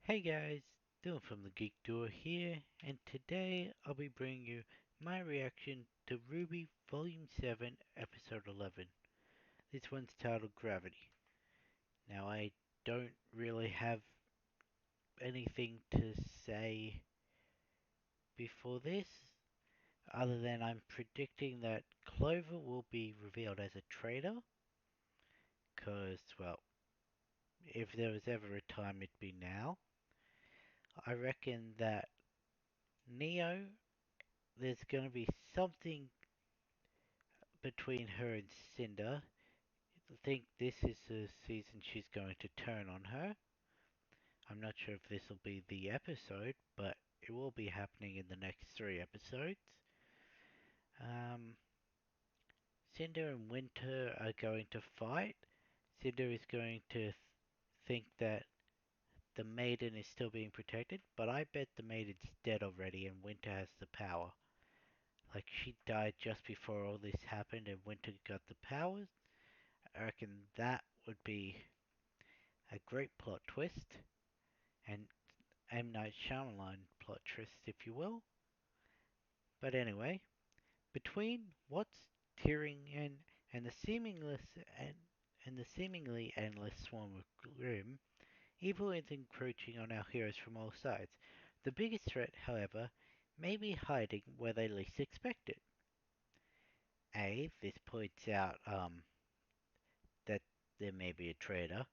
Hey guys, Dylan from the Geek Duo here, and today I'll be bringing you my reaction to RWBY Volume 7, Episode 11. This one's titled Gravity. Now, I don't really have anything to say before this, other than I'm predicting that Clover will be revealed as a traitor, because, well, if there was ever a time, it'd be now. I reckon that Neo, there's going to be something between her and Cinder. I think this is the season she's going to turn on her. I'm not sure if this will be the episode, but it will be happening in the next 3 episodes. Um, Cinder and Winter are going to fight. Cinder is going to think that the maiden is still being protected, but I bet the maiden's dead already and Winter has the power. Like, she died just before all this happened and Winter got the powers. I reckon that would be a great plot twist, and M. Night Shyamalan plot twist, if you will. But anyway, between what's tearing and the seemingly endless swarm of Grimm, evil is encroaching on our heroes from all sides. The biggest threat, however, may be hiding where they least expect it. This points out that there may be a traitor,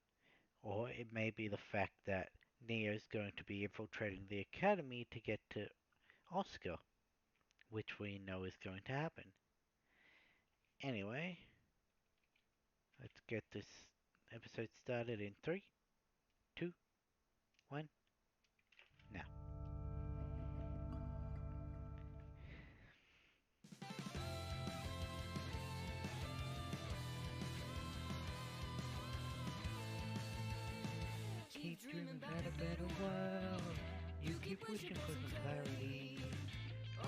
or it may be the fact that Neo's going to be infiltrating the academy to get to Oscar, which we know is going to happen. Anyway, let's get this episode started in 3, 2, 1, now. Keep dreaming about a better world. You keep wishing for some clarity.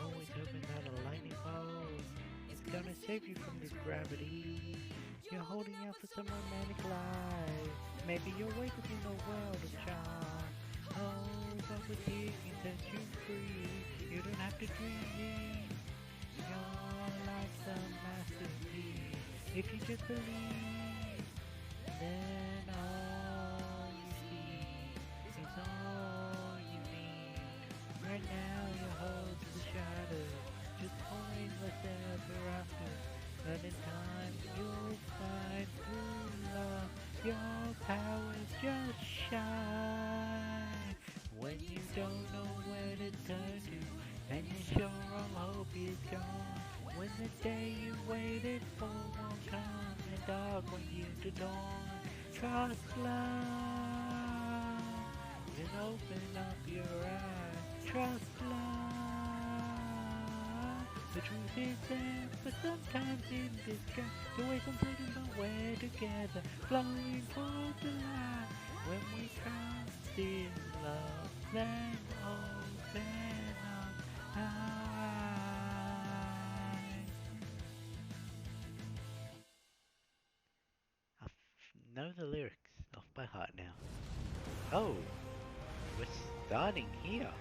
Always hoping that a lightning bolt is gonna save you from this gravity. You're holding out for some romantic life. Maybe you're waking in a world of charm. Oh, but with you can set you free. You don't have to dream. Your life's a masterpiece. If you just believe, then all you see is all you need. Right now you hold to the shadows, just pointless ever after. But in time you'll find true love. Your powers just shine. When you don't know where to turn to, and you're sure all hope is gone. When the day you waited for won't come, and dark when you to dawn. Trust love, then open up your eyes. Trust love. The truth is there, but sometimes in disguise. The way some places but we're together, flowing towards the light. When we trust in love, then open up eyes. I know the lyrics off by heart now. Oh, we're starting here.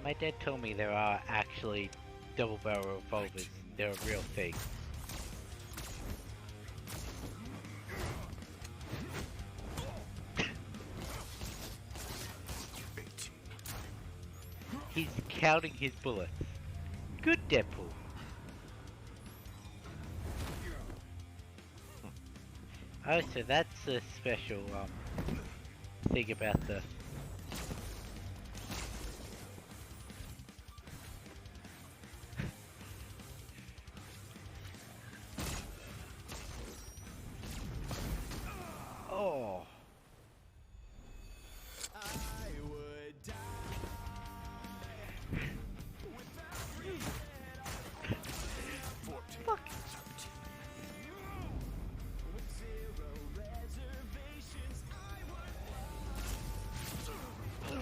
My dad told me there are actually double-barrel revolvers. They're a real thing. He's counting his bullets. Good, Deadpool. Oh, so that's a special thing about the. Oh. I would die without you. Fuck. With zero reservations, I would to the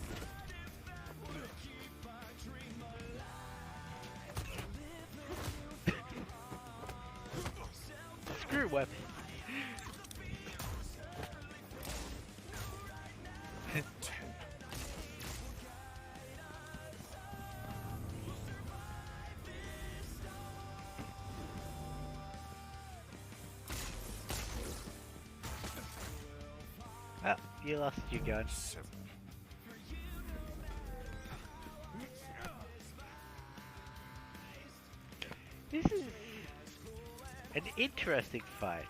sun if that would keep our dream alive. Live a new Screw weapon. Oh, you lost your gun. 7. This is an interesting fight.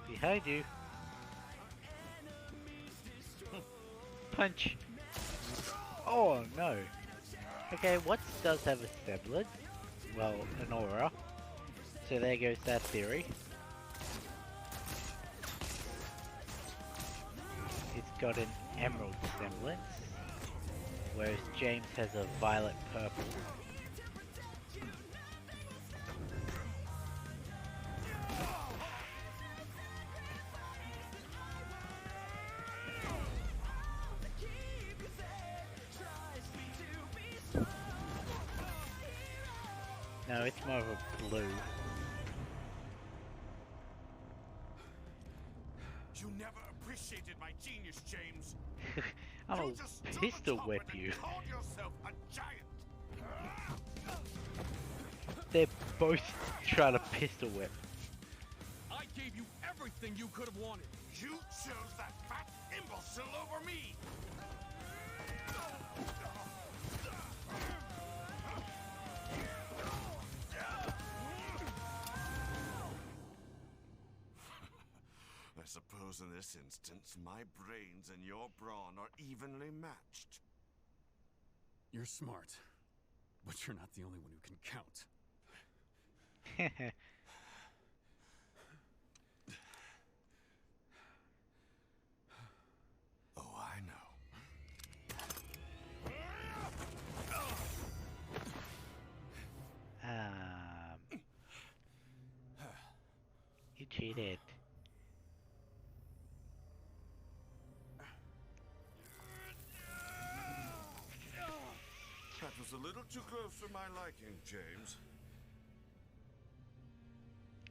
Behind you. Punch. Oh no. Okay, what does have a semblance? Well, an aura. So there goes that theory. It's got an emerald semblance, whereas James has a violet purple. No, it's more of a blue. You never appreciated my genius, James. I'll You just took pistol a top whip and you. called yourself a giant. They're both trying to pistol whip. I gave you everything you could have wanted. You chose that fat imbecile over me. I suppose in this instance, my brains and your brawn are evenly matched. You're smart, but you're not the only one who can count. Oh, I know. You cheated. That was a little too close for my liking, James.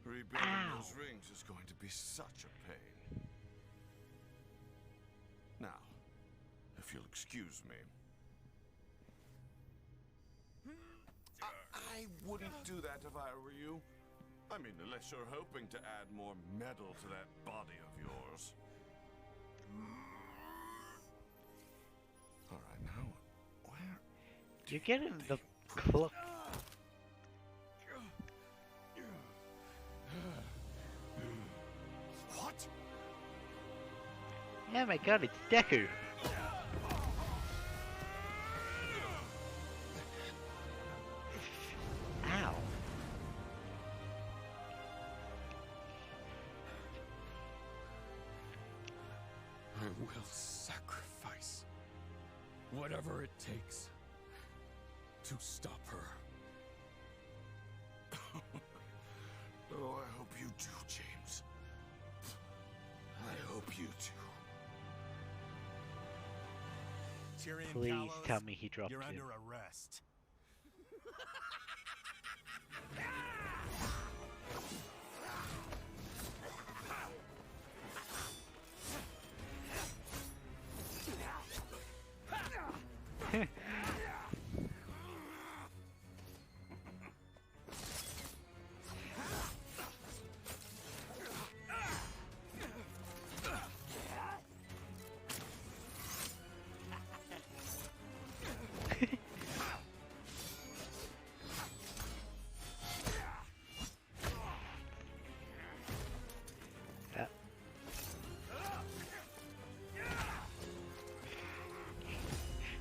Rebuilding those rings is going to be such a pain. Now, if you'll excuse me. I wouldn't do that if I were you. I mean, unless you're hoping to add more metal to that body of yours. All right, now, where? You're getting the clock. What? Oh my god, it's Deku. Ow. I will sacrifice whatever it takes to stop her. Oh, I hope you do, James. I hope you do. Tyrion Please Callows, tell me he dropped you're you. under arrest.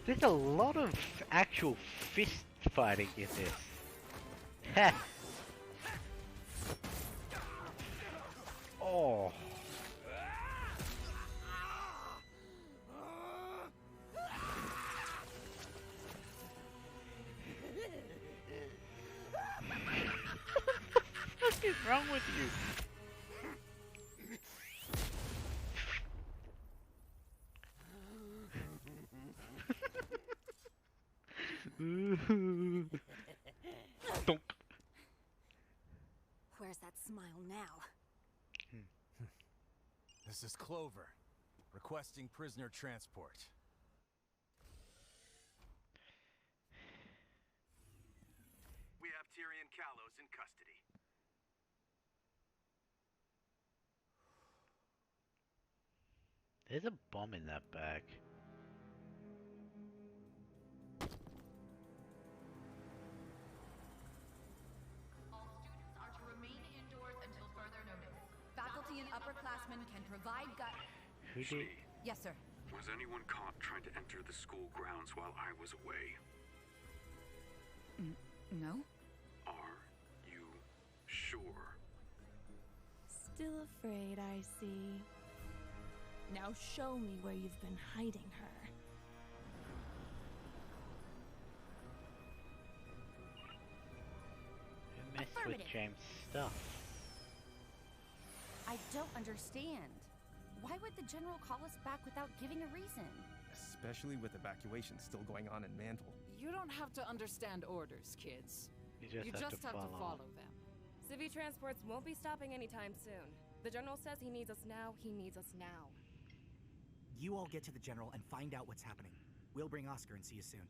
There's a lot of actual fist fighting in this. Ha! Oh. What is wrong with you? Donk. Where's that smile now? This is Clover, requesting prisoner transport. We have Tyrion Callows in custody. There's a bomb in that bag. All students are to remain indoors until further notice. Faculty and upperclassmen can provide Who did? Yes, sir. Was anyone caught trying to enter the school grounds while I was away? No? Are you sure? Still afraid, I see. Now show me where you've been hiding her. Who messed with Affirmative. James' stuff? I don't understand. Why would the general call us back without giving a reason? Especially with evacuations still going on in Mantle. You don't have to understand orders, kids. You You just have just to have to follow. follow them. Civvy transports won't be stopping anytime soon. The general says he needs us now. He needs us now. You all get to the general and find out what's happening. We'll bring Oscar and see you soon.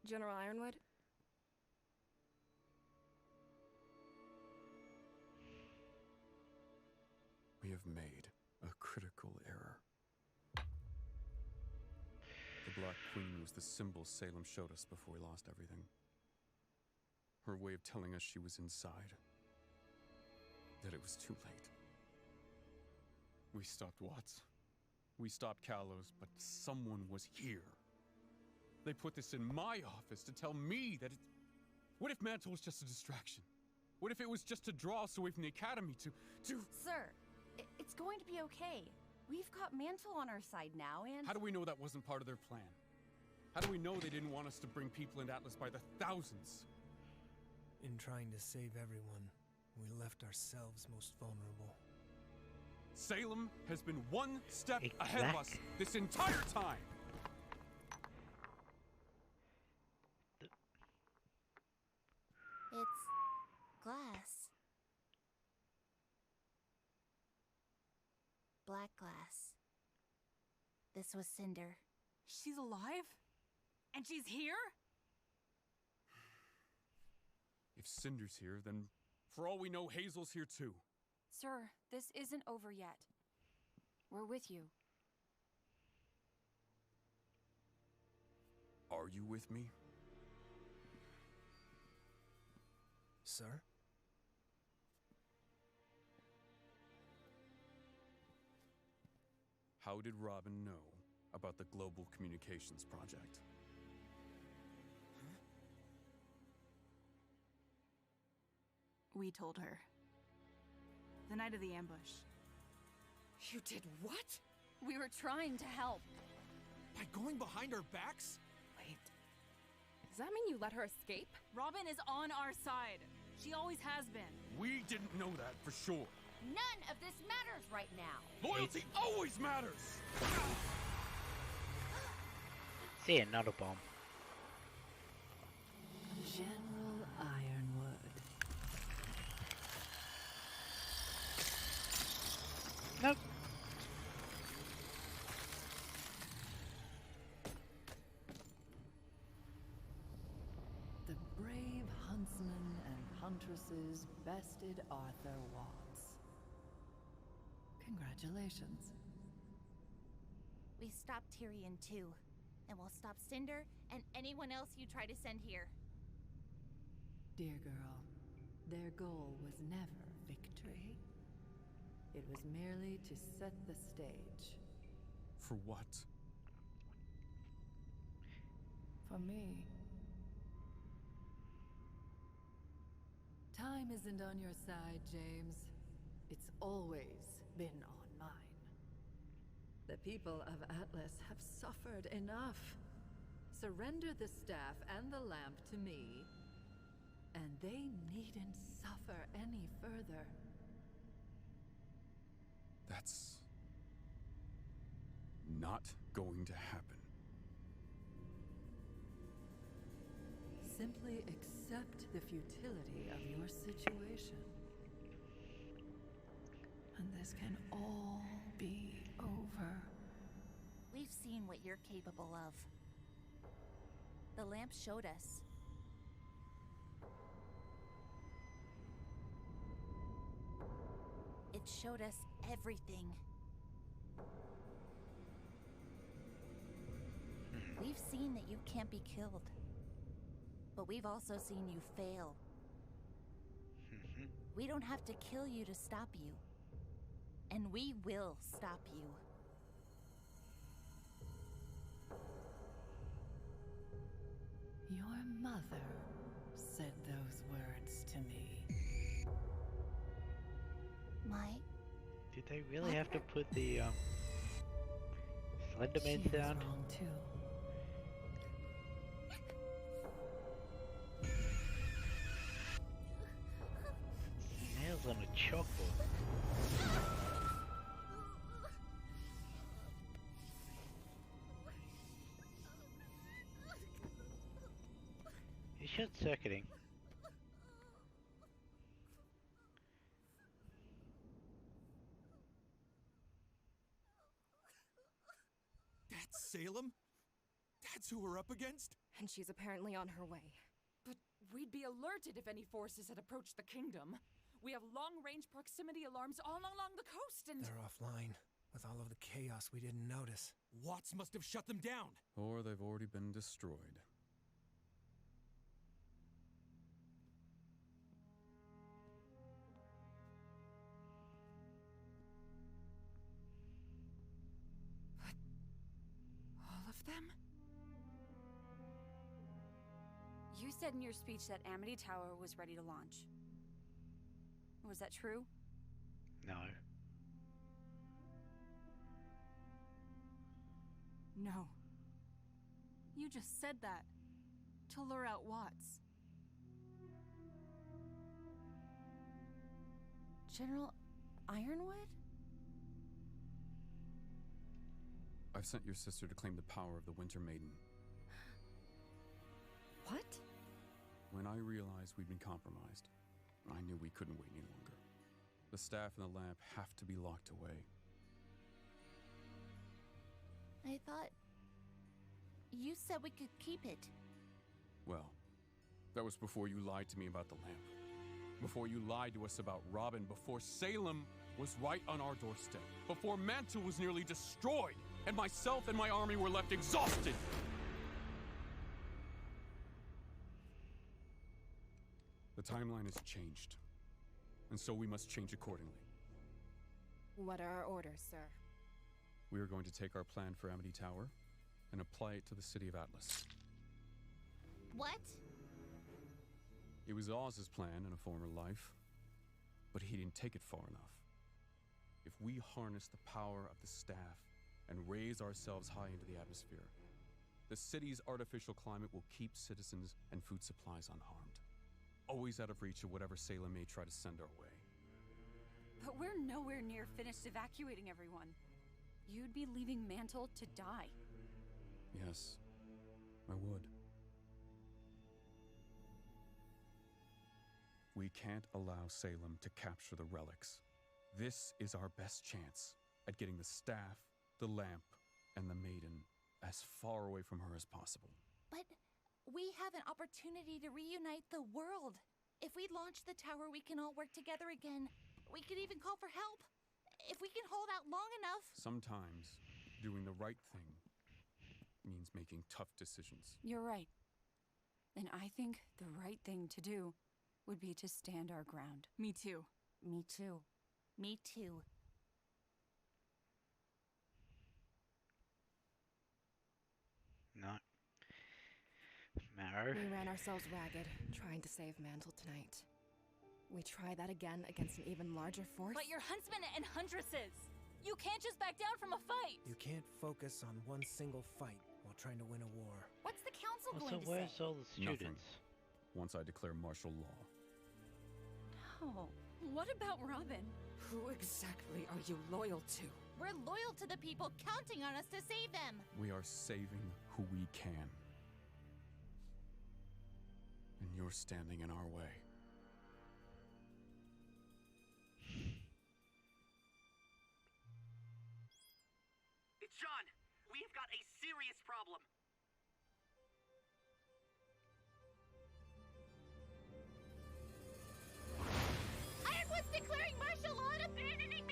General Ironwood? We have made a critical error. The Black Queen was the symbol Salem showed us before we lost everything. Her way of telling us she was inside. That it was too late. We stopped Watts. We stopped Callows, but someone was here. They put this in my office to tell me that it... What if Mantle was just a distraction? What if it was just to draw us away from the Academy to... Sir, it's going to be okay. We've got Mantle on our side now, and... How do we know that wasn't part of their plan? How do we know they didn't want us to bring people into Atlas by the thousands? In trying to save everyone, we left ourselves most vulnerable. Salem has been one step ahead of us this entire time! It's glass. Black glass. This was Cinder. She's alive? And she's here? If Cinder's here, then for all we know, Hazel's here too. Sir, this isn't over yet. We're with you. Are you with me? Sir? How did Robin know about the Global Communications Project? We told her. The night of the ambush. You did what? We were trying to help. By going behind our backs? Wait. Does that mean you let her escape? Robin is on our side. She always has been. We didn't know that for sure. None of this matters right now. Loyalty always matters! See it, not a bomb. General Ironwood. Nope. The brave huntsman and huntresses bested Arthur Watts. Congratulations. We stopped Tyrion too. And we'll stop Cinder and anyone else you try to send here. Dear girl, their goal was never victory. It was merely to set the stage. For what? For me. Time isn't on your side, James. It's always been on mine. The people of Atlas have suffered enough. Surrender the staff and the lamp to me, and they needn't suffer any further. That's not going to happen. Simply accept the futility of your situation. And this can all be over. We've seen what you're capable of. The lamp showed us. showed us everything. We've seen that you can't be killed. But we've also seen you fail. We don't have to kill you to stop you. And we will stop you. Your mother said those words to me. Did they really have to put the Slenderman She was sound? wrong too. Nails on a chalkboard. It's short-circuiting. That's Salem? That's who we're up against? And she's apparently on her way. But we'd be alerted if any forces had approached the kingdom. We have long-range proximity alarms all along the coast and... They're offline. With all of the chaos, we didn't notice. Watts must have shut them down. Or they've already been destroyed. all of them? You said in your speech that Amity Tower was ready to launch. Was that true? No. No. You just said that to lure out Watts. General Ironwood? I've sent your sister to claim the power of the Winter Maiden. What? When I realized we'd been compromised, I knew we couldn't wait any longer. The staff and the lamp have to be locked away. I thought you said we could keep it. Well, that was before you lied to me about the lamp. Before you lied to us about Robin. Before Salem was right on our doorstep. Before Mantle was nearly destroyed. And myself and my army were left exhausted. The timeline has changed. And so we must change accordingly. What are our orders, sir? We are going to take our plan for Amity Tower and apply it to the city of Atlas. What? It was Oz's plan in a former life, but he didn't take it far enough. If we harness the power of the staff and raise ourselves high into the atmosphere, the city's artificial climate will keep citizens and food supplies unharmed, always out of reach of whatever Salem may try to send our way. But we're nowhere near finished evacuating everyone. You'd be leaving Mantle to die. Yes, I would. We can't allow Salem to capture the relics. This is our best chance at getting the staff, the lamp, and the maiden as far away from her as possible. But we have an opportunity to reunite the world. If we launch the tower, we can all work together again. We could even call for help. If we can hold out long enough. Sometimes doing the right thing means making tough decisions. You're right. And I think the right thing to do would be to stand our ground. Me too. Me too. Me too. No. Marrow. We ran ourselves ragged, trying to save Mantle tonight. We try that again against an even larger force. But you're huntsmen and huntresses! You can't just back down from a fight! You can't focus on one single fight while trying to win a war. What's the council Also, going to where's say? all the students? Nothing. Once I declare martial law. No. What about Robin? Who exactly are you loyal to? We're loyal to the people counting on us to save them. We are saving who we can. And you're standing in our way. It's John! We've got a serious problem! Ironwood's declaring martial law and abandoning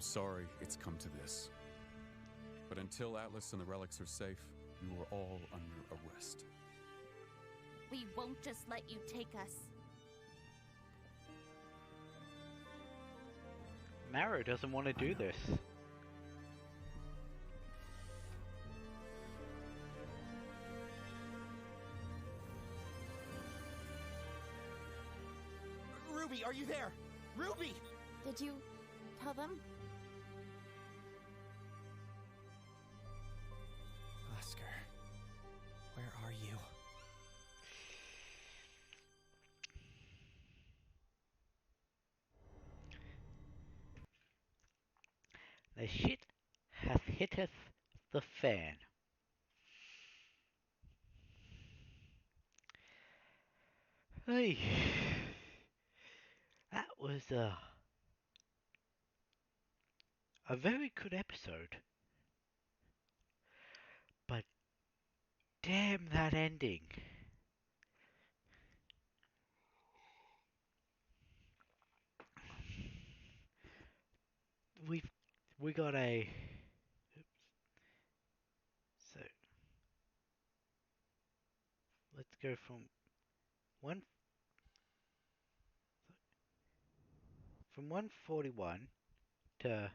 I'm sorry it's come to this. But until Atlas and the relics are safe, you are all under arrest. We won't just let you take us. Mara doesn't want to do this. Ruby, are you there? Ruby! Did you tell them? Oscar, where are you? The shit hath hitteth the fan. Hey, that was a very good episode. But damn that ending. We got a so let's go one from 141 to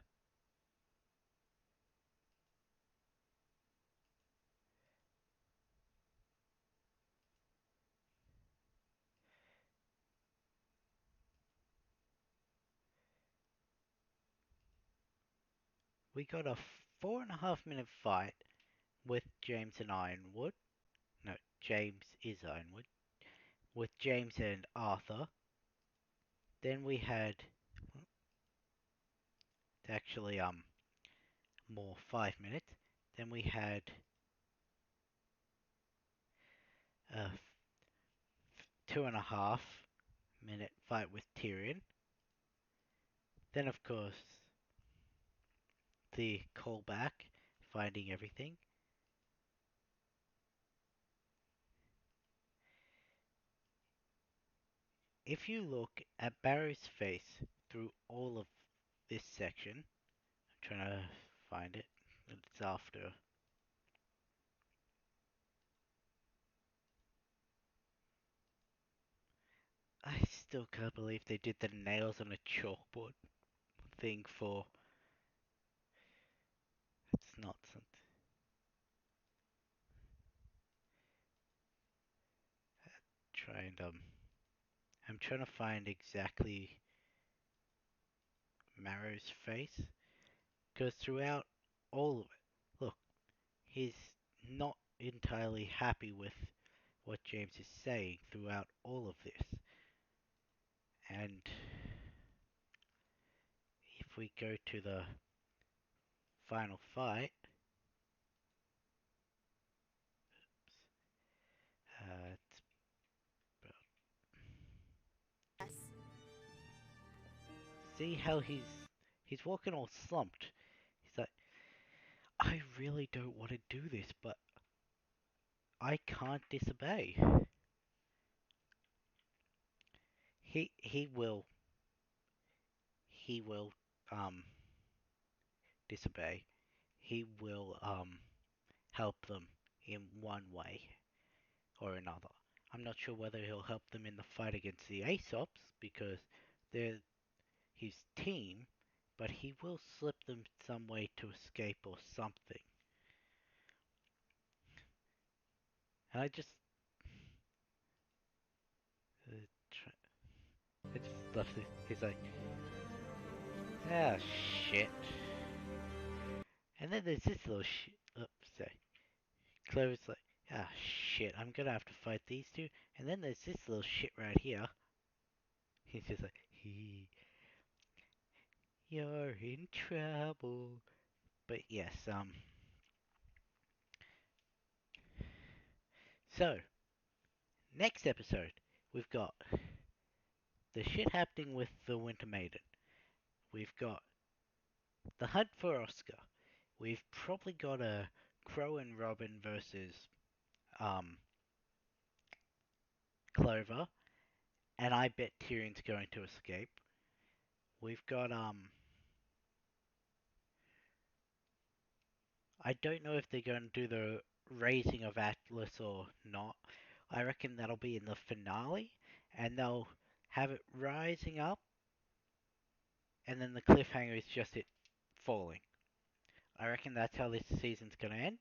we got a 4.5 minute fight with James and Ironwood. No, James is Ironwood. With James and Arthur. Then we had actually more 5 minutes. Then we had a 2.5 minute fight with Tyrion. Then of course the callback, finding everything. If you look at Barry's face through all of this section, I'm trying to find it. It's after. I still can't believe they did the nails on a chalkboard thing for. It's not something. Try and I'm trying to find exactly Marrow's face, because throughout all of it, look, he's not entirely happy with what James is saying throughout all of this. And if we go to the final fight, it's Yes. see how he's walking all slumped. He's like, I really don't want to do this, but I can't disobey. He will um disobey. He will help them in one way or another. I'm not sure whether he'll help them in the fight against the Aesops because they're his team, but he will slip them some way to escape or something. And I just I just love this. He's like, ah, shit. And then there's this little shit. Oops, sorry. Clover's like, ah, shit, I'm gonna have to fight these two. And then there's this little shit right here. He's just like, you're in trouble. But yes, so, next episode, we've got the shit happening with the Winter Maiden. We've got the hunt for Oscar. We've probably got a Crow and Robin versus um Clover, and I bet Tyrion's going to escape. We've got I don't know if they're going to do the raising of Atlas or not. I reckon that'll be in the finale, and they'll have it rising up, and then the cliffhanger is just it falling. I reckon that's how this season's going to end.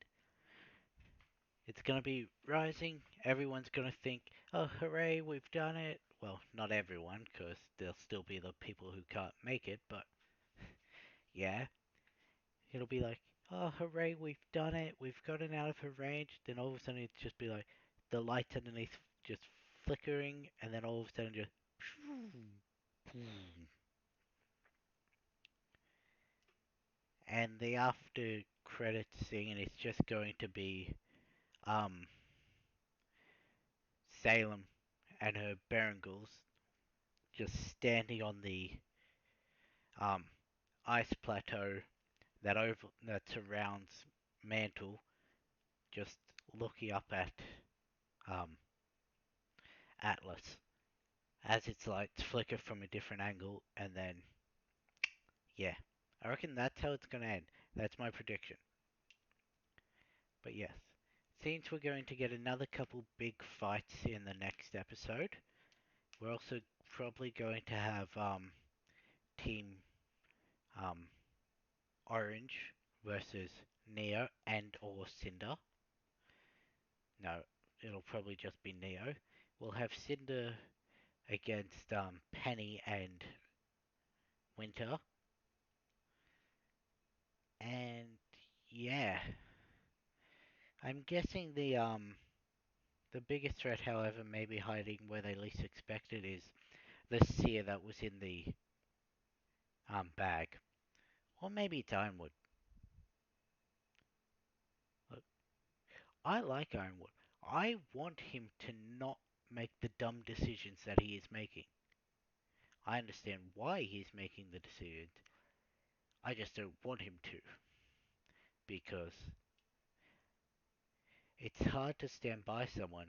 It's going to be rising. Everyone's going to think, oh, hooray, we've done it. Well, not everyone, because there'll still be the people who can't make it, but yeah. It'll be like, oh, hooray, we've done it. We've gotten out of her range. Then all of a sudden, it'll just be like the lights underneath just flickering, and then all of a sudden, just. And the after credits scene is just going to be um, Salem and her Berengals just standing on the um, ice plateau that surrounds Mantle, just looking up at um, Atlas as its lights flicker from a different angle, and then yeah, I reckon that's how it's gonna end. That's my prediction. But yes, since we're going to get another couple big fights in the next episode, we're also probably going to have Team um, Orange versus Neo and or Cinder. No, it'll probably just be Neo. We'll have Cinder against Penny and Winter. And yeah, I'm guessing the biggest threat, however, maybe hiding where they least expected is the seer that was in the bag, or maybe it's Ironwood. Look, I like Ironwood. I want him to not make the dumb decisions that he is making. I understand why he's making the decisions. I just don't want him to, because it's hard to stand by someone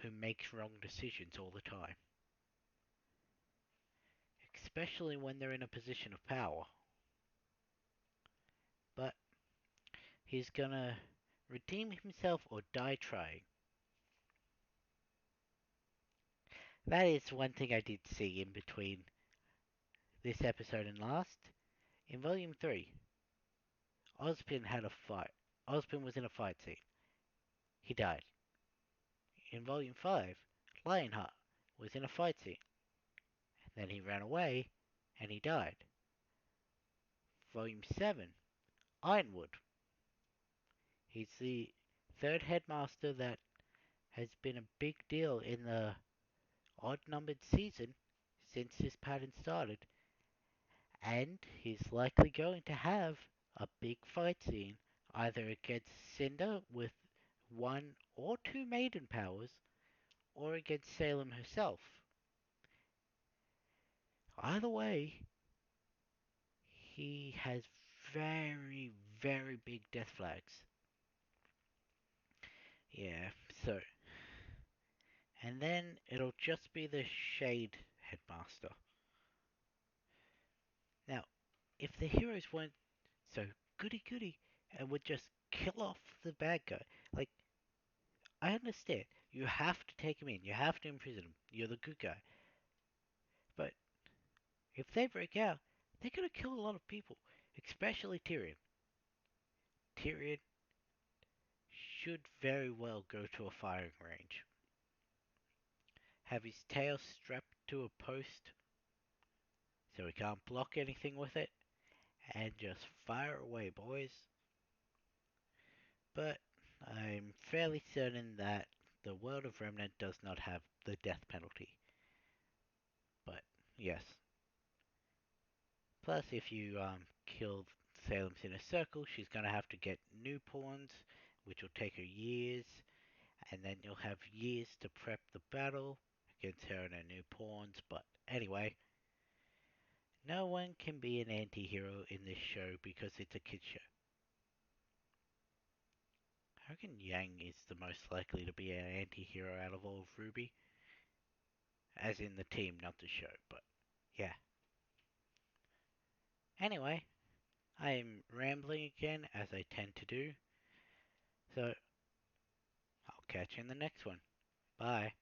who makes wrong decisions all the time, especially when they're in a position of power. But he's gonna redeem himself or die trying. That is one thing I did see in between this episode and last. In Volume 3, Ozpin had a fight. Ozpin was in a fight scene. He died. In Volume 5, Lionheart was in a fight scene. Then he ran away and he died. Volume 7, Ironwood. He's the third headmaster that has been a big deal in the odd numbered season since this pattern started, and he's likely going to have a big fight scene either against Cinder with one or two maiden powers, or against Salem herself. Either way, he has very, very big death flags. Yeah, so. And then it'll just be the Shade Headmaster. Now, if the heroes weren't so goody goody and would just kill off the bad guy, like, I understand, you have to take him in, you have to imprison him, you're the good guy. But if they break out, they're gonna kill a lot of people, especially Tyrion. Tyrion should very well go to a firing range. Have his tail strapped to a post so he can't block anything with it, and just fire away, boys. But I'm fairly certain that the world of Remnant does not have the death penalty. But yes. Plus, if you kill Salem's inner circle, she's gonna have to get new pawns, which will take her years, and then you'll have years to prep the battle against her and her new pawns. But anyway, no one can be an anti-hero in this show because it's a kid's show. I reckon Yang is the most likely to be an anti-hero out of all of RWBY. As in the team, not the show, but yeah. Anyway, I am rambling again, as I tend to do. So, I'll catch you in the next one. Bye.